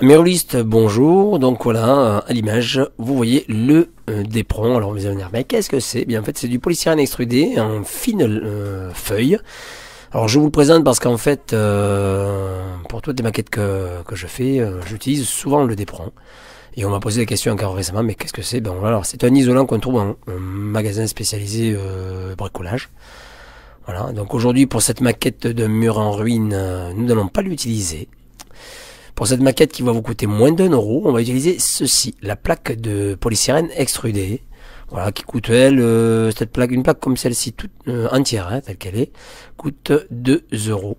Amérolistes, bonjour. Donc voilà, à l'image, vous voyez le Depron. Alors vous allez me dire, mais qu'est-ce que c'est? Bien en fait, c'est du polystyrène extrudé en fine feuille. Alors je vous le présente parce qu'en fait, pour toutes les maquettes que je fais, j'utilise souvent le Depron. Et on m'a posé des questions encore récemment, mais qu'est-ce que c'est? Ben voilà, c'est un isolant qu'on trouve en un magasin spécialisé bricolage. Voilà, donc aujourd'hui pour cette maquette de mur en ruine, nous n'allons pas l'utiliser. Pour cette maquette qui va vous coûter moins d'1 €, on va utiliser ceci, la plaque de polystyrène extrudée. Voilà, qui coûte elle, cette plaque, une plaque comme celle-ci, toute entière, hein, telle qu'elle est, coûte 2,50 €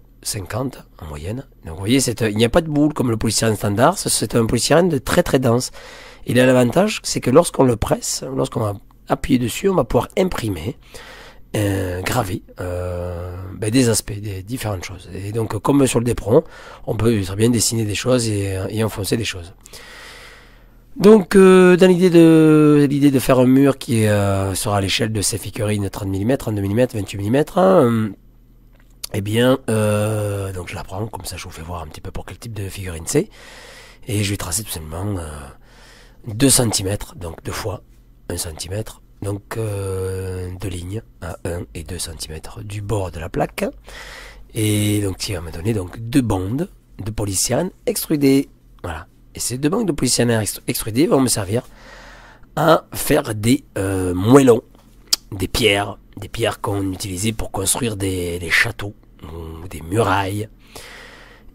en moyenne. Donc vous voyez, il n'y a pas de boule comme le polystyrène standard, c'est un polystyrène de très très dense. Il a l'avantage, c'est que lorsqu'on le presse, lorsqu'on va appuyer dessus, on va pouvoir imprimer, graver des aspects, des différentes choses. Et donc comme sur le Depron, on peut très bien dessiner des choses et enfoncer des choses. Donc dans l'idée de faire un mur qui sera à l'échelle de ces figurines 30 mm, 32 mm, 28 mm, eh bien donc je la prends, comme ça je vous fais voir un petit peu pour quel type de figurine c'est. Et je vais tracer tout simplement 2 cm, donc 2 fois 1 cm. Donc deux lignes à 1 et 2 cm du bord de la plaque. Et donc qui va me donner donc 2 bandes de polystyrène extrudé. Voilà. Et ces 2 bandes de polystyrène extrudé vont me servir à faire des moellons, des pierres qu'on utilisait pour construire des châteaux ou des murailles.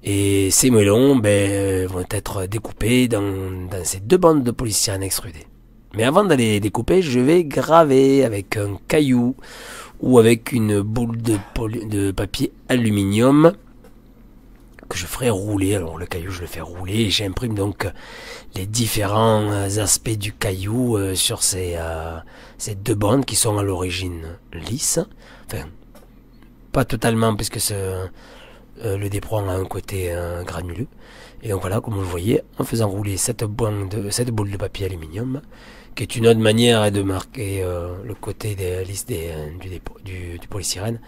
Et ces moellons vont être découpés dans ces 2 bandes de polystyrène extrudé. Mais avant d'aller découper, je vais graver avec un caillou ou avec une boule de papier aluminium que je ferai rouler. Alors le caillou, je le fais rouler et j'imprime donc les différents aspects du caillou sur ces 2 bandes qui sont à l'origine lisses. Enfin, pas totalement puisque le Depron a un côté granuleux. Et donc voilà, comme vous le voyez, en faisant rouler cette boule de papier aluminium, qui est une autre manière de marquer le côté des lisses du polystyrène.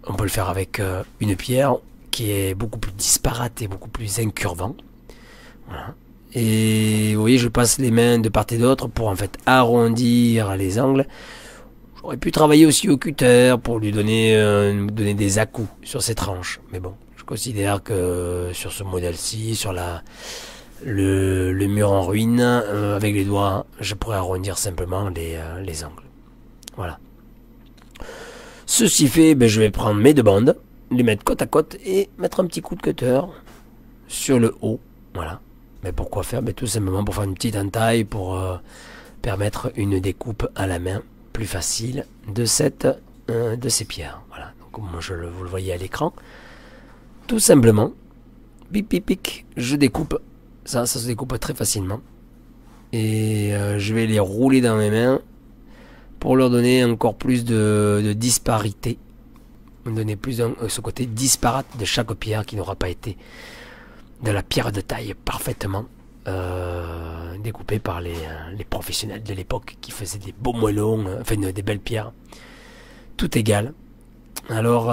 On peut le faire avec une pierre qui est beaucoup plus disparate et beaucoup plus incurvant. Voilà. Et vous voyez, je passe les mains de part et d'autre pour en fait arrondir les angles. J'aurais pu travailler aussi au cutter pour lui donner des à-coups sur ses tranches. Mais bon, je considère que sur ce modèle-ci, sur le mur en ruine, avec les doigts, je pourrais arrondir simplement les angles. Voilà. Ceci fait, je vais prendre mes 2 bandes, les mettre côte à côte et mettre un petit coup de cutter sur le haut. Voilà. Mais pourquoi faire? Tout simplement pour faire une petite entaille, pour permettre une découpe à la main plus facile de ces pierres. Voilà. Donc comme vous le voyez à l'écran, tout simplement, pic pic pic, je découpe. Ça se découpe très facilement. Et je vais les rouler dans mes mains pour leur donner encore plus de disparité. Donner plus ce côté disparate de chaque pierre qui n'aura pas été de la pierre de taille parfaitement découpée par les professionnels de l'époque qui faisaient des beaux moellons, enfin des belles pierres. Tout égal. Alors,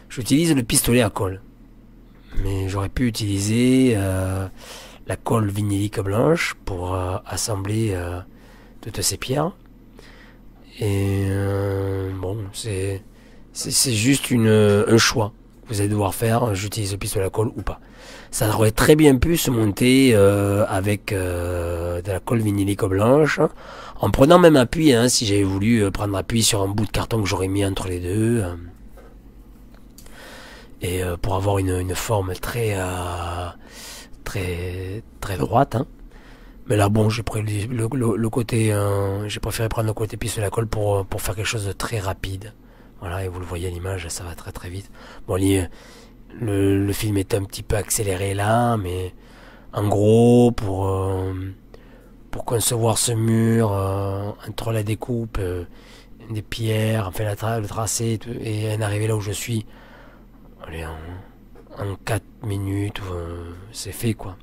j'utilise le pistolet à colle. Mais j'aurais pu utiliser la colle vinylique blanche pour assembler toutes ces pierres. Et bon, c'est juste un choix que vous allez devoir faire. J'utilise le pistolet à colle ou pas. Ça aurait très bien pu se monter avec de la colle vinylique blanche, en prenant même appui, hein, si j'avais voulu prendre appui sur un bout de carton que j'aurais mis entre les deux. Et pour avoir une forme très droite, hein. Mais là bon, j'ai pris le côté, j'ai préféré prendre le côté pistolet à colle pour faire quelque chose de très rapide. Voilà, et vous le voyez à l'image, ça va très très vite. Bon, le film est un petit peu accéléré là, mais en gros pour concevoir ce mur entre la découpe des pierres, enfin le tracé et en arriver là où je suis. Allez, en 4 minutes, c'est fait quoi.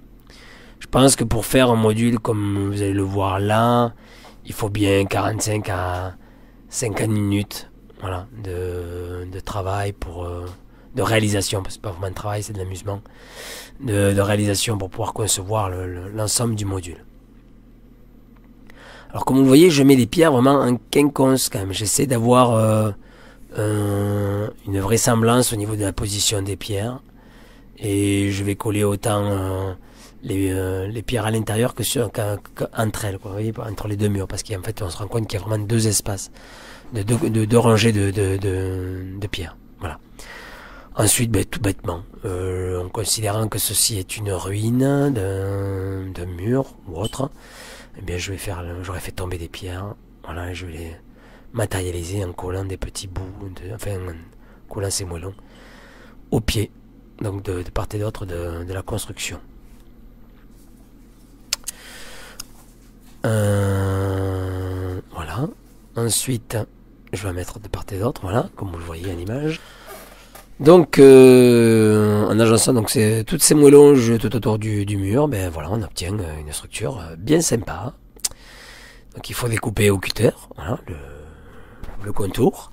Je pense que pour faire un module comme vous allez le voir là, il faut bien 45 à 50 minutes, voilà, de travail pour de réalisation, parce que c'est pas vraiment un travail, c'est de l'amusement, de réalisation pour pouvoir concevoir l'ensemble du module. Alors comme vous le voyez, je mets les pierres vraiment en quinconce quand même. J'essaie d'avoir une vraisemblance au niveau de la position des pierres. Et je vais coller autant les pierres à l'intérieur qu'entre elles, quoi, vous voyez, entre les deux murs. Parce qu'en fait, on se rend compte qu'il y a vraiment deux espaces, deux rangées de pierres. Voilà. Ensuite, tout bêtement, en considérant que ceci est une ruine d'un mur ou autre, eh bien j'aurais fait tomber des pierres, voilà, je vais les matérialiser en collant des petits bouts, en collant ces moellons au pied, donc de part et d'autre de la construction. Voilà. Ensuite, je vais mettre de part et d'autre, voilà, comme vous le voyez à l'image. Donc, en agençant donc toutes ces moellons tout autour du mur, ben voilà, on obtient une structure bien sympa. Donc, il faut découper au cutter, voilà, le contour.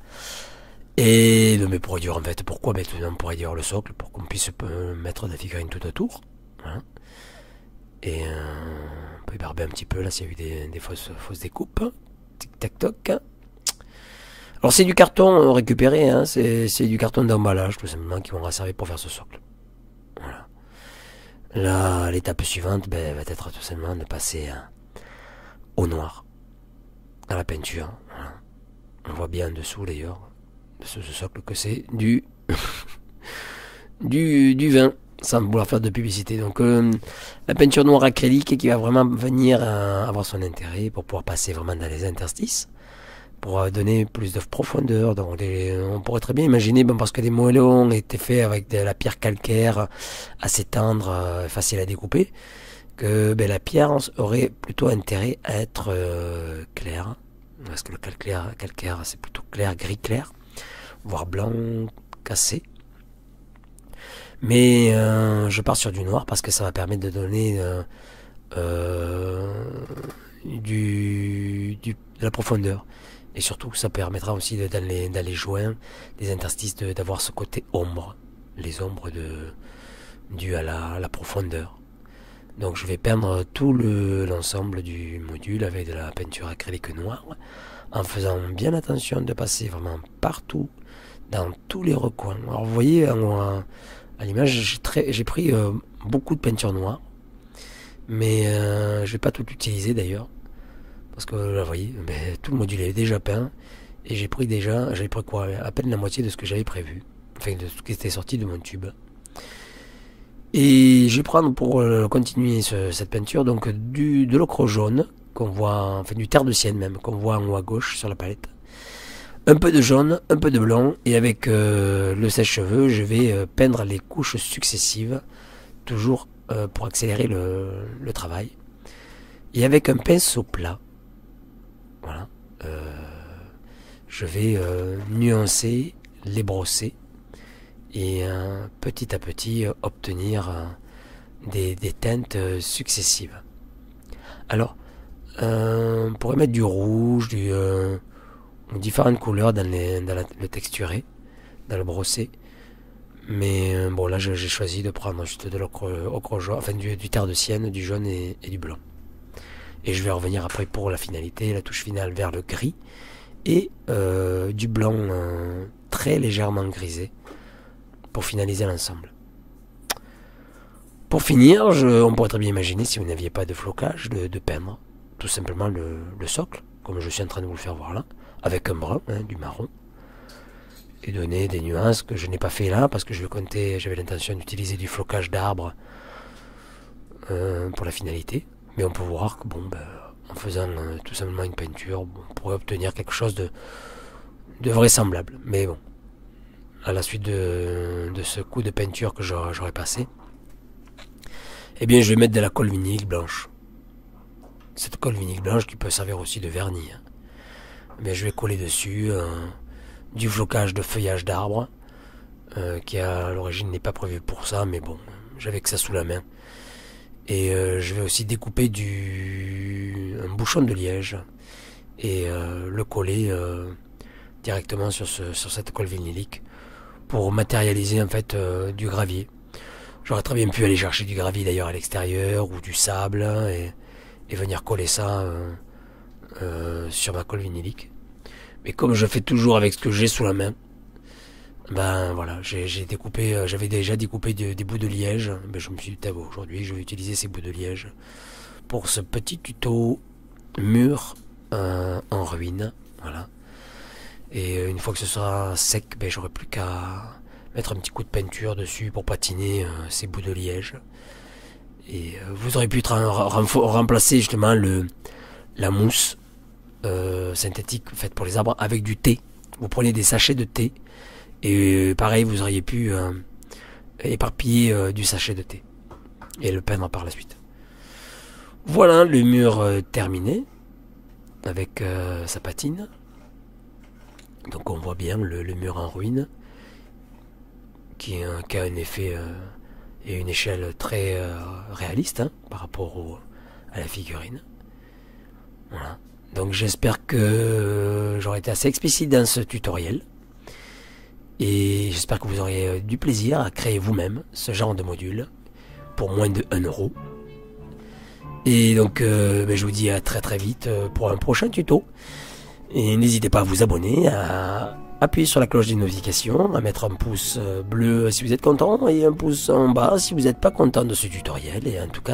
Et mais pour réduire en fait, pourquoi maintenant pour réduire le socle, pour qu'on puisse mettre des figurines tout autour. Voilà. Et on peut ébarber un petit peu là s'il y a eu des fausses découpes. Tic tac toc. Alors c'est du carton récupéré, hein, c'est du carton d'emballage tout simplement qui vont servir pour faire ce socle. Voilà. Là, l'étape suivante va être tout simplement de passer au noir, à la peinture. Voilà. On voit bien en dessous d'ailleurs de ce socle que c'est du vin, sans vouloir faire de publicité. Donc la peinture noire acrylique qui va vraiment venir avoir son intérêt pour pouvoir passer vraiment dans les interstices, pour donner plus de profondeur. Donc on pourrait très bien imaginer, parce que les moellons étaient faits avec de la pierre calcaire assez tendre, facile à découper, que la pierre aurait plutôt intérêt à être claire, parce que le calcaire c'est plutôt clair, gris clair, voire blanc cassé. Mais je pars sur du noir parce que ça va permettre de donner de la profondeur. Et surtout, ça permettra aussi dans les joints, les interstices, d'avoir ce côté ombre. Les ombres dues à la profondeur. Donc je vais peindre tout l'ensemble du module avec de la peinture acrylique noire, en faisant bien attention de passer vraiment partout, dans tous les recoins. Alors vous voyez, à l'image, j'ai pris beaucoup de peinture noire, mais je ne vais pas tout utiliser d'ailleurs. Parce que là, vous voyez, tout le module est déjà peint. Et j'avais pris quoi, à peine la moitié de ce que j'avais prévu. Enfin, de ce qui était sorti de mon tube. Et je vais prendre pour continuer cette peinture, donc de l'ocre jaune, qu'on voit, enfin du terre de sienne même, qu'on voit en haut à gauche sur la palette. Un peu de jaune, un peu de blanc, et avec le sèche-cheveux, je vais peindre les couches successives, toujours pour accélérer le travail. Et avec un pinceau plat, voilà, je vais nuancer, les brosser et petit à petit obtenir des teintes successives. Alors, on pourrait mettre du rouge, différentes couleurs dans le texturé, dans le brossé. Mais bon, là j'ai choisi de prendre juste de l'ocre jaune, enfin du terre de sienne, du jaune et du blanc. Et je vais revenir après pour la finalité, la touche finale vers le gris et du blanc très légèrement grisé pour finaliser l'ensemble. Pour finir, on pourrait très bien imaginer, si vous n'aviez pas de flocage, de peindre tout simplement le socle, comme je suis en train de vous le faire voir là, avec un brun, du marron, et donner des nuances que je n'ai pas fait là parce que j'avais l'intention d'utiliser du flocage d'arbres pour la finalité. Mais on peut voir que en faisant tout simplement une peinture, on pourrait obtenir quelque chose de vraisemblable. Mais bon, à la suite de ce coup de peinture que j'aurais passé, eh bien je vais mettre de la colle vinyle blanche. Cette colle vinyle blanche qui peut servir aussi de vernis. Mais je vais coller dessus du flocage de feuillage d'arbres qui à l'origine n'est pas prévu pour ça, mais bon, j'avais que ça sous la main. Et je vais aussi découper un bouchon de liège et le coller directement sur cette colle vinylique pour matérialiser en fait du gravier. J'aurais très bien pu aller chercher du gravier d'ailleurs à l'extérieur ou du sable et venir coller ça sur ma colle vinylique. Mais comme je fais toujours avec ce que j'ai sous la main, ben voilà, j'ai découpé, j'avais déjà découpé des bouts de liège. Ben, je me suis dit, aujourd'hui je vais utiliser ces bouts de liège pour ce petit tuto mur en ruine. Voilà. Et une fois que ce sera sec, ben, j'aurai plus qu'à mettre un petit coup de peinture dessus pour patiner ces bouts de liège. Et vous aurez pu remplacer justement la mousse synthétique faite pour les arbres avec du thé. Vous prenez des sachets de thé et pareil vous auriez pu éparpiller du sachet de thé et le peindre par la suite. Voilà le mur terminé avec sa patine. Donc on voit bien le mur en ruine qui a un effet et une échelle très réaliste par rapport à la figurine. Voilà. Donc j'espère que j'aurai été assez explicite dans ce tutoriel. Et j'espère que vous aurez du plaisir à créer vous-même ce genre de module pour moins de 1 euro. Et donc je vous dis à très vite pour un prochain tuto. Et n'hésitez pas à vous abonner, à appuyer sur la cloche des notifications, à mettre un pouce bleu si vous êtes content et un pouce en bas si vous n'êtes pas content de ce tutoriel. Et en tout cas,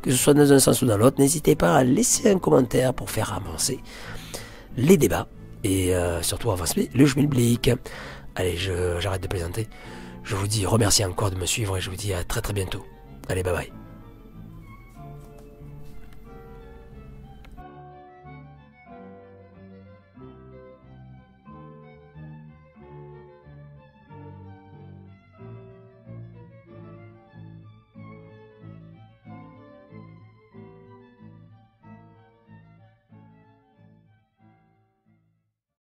que ce soit dans un sens ou dans l'autre, n'hésitez pas à laisser un commentaire pour faire avancer les débats et surtout avancer le schmilblick. Allez, j'arrête de plaisanter. Je vous dis remercie encore de me suivre et je vous dis à très bientôt. Allez, bye bye.